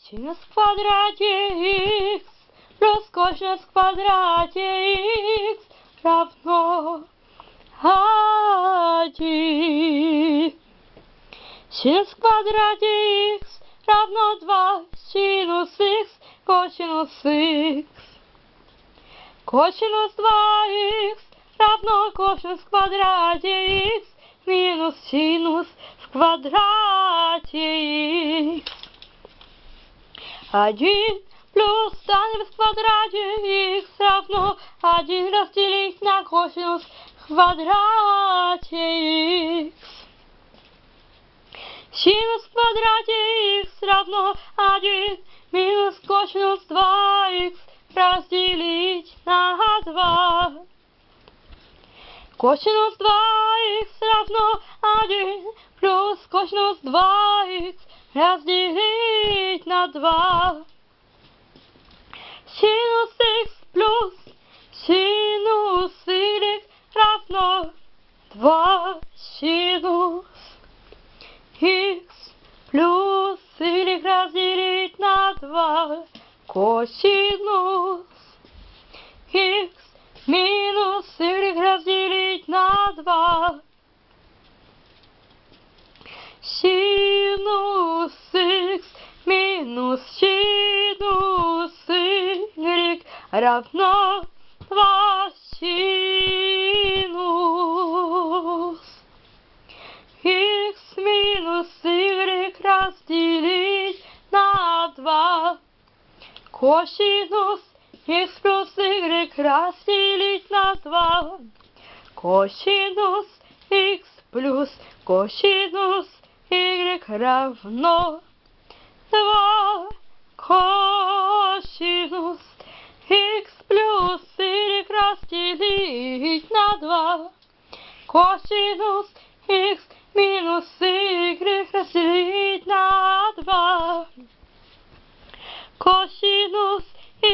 Синус в квадрате х плюс косинус в квадрате х равно 1. Синус в квадрате х равно 2 синус х косинус х. Косинус 2х равно косинус в квадрате х минус синус в квадрате х. 1 плюс синус в квадрате х равно 1 разделить на косинус в квадрате х. Синус в квадрате х равно 1 минус косинус 2х разделить на 2. Косинус 2х равно 1 плюс косинус 2х разделить на 2. Синус х плюс синус y равно 2 синус х плюс y разделить на 2. Косинус х минус y разделить на 2. Синус х минус синус y равно 2 синус х минус y разделить на 2. Косинус х плюс y разделить на 2. Косинус х плюс косинус y равно 2. Косинус х плюс y разделить на 2. Косинус х минус y разделить на 2. Косинус х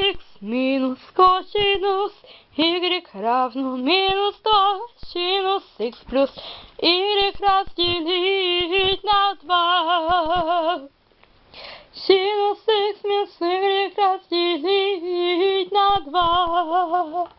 минус косинус y равно минус 2 синус х плюс y разделить на 2. Синус х минус y разделить на 2.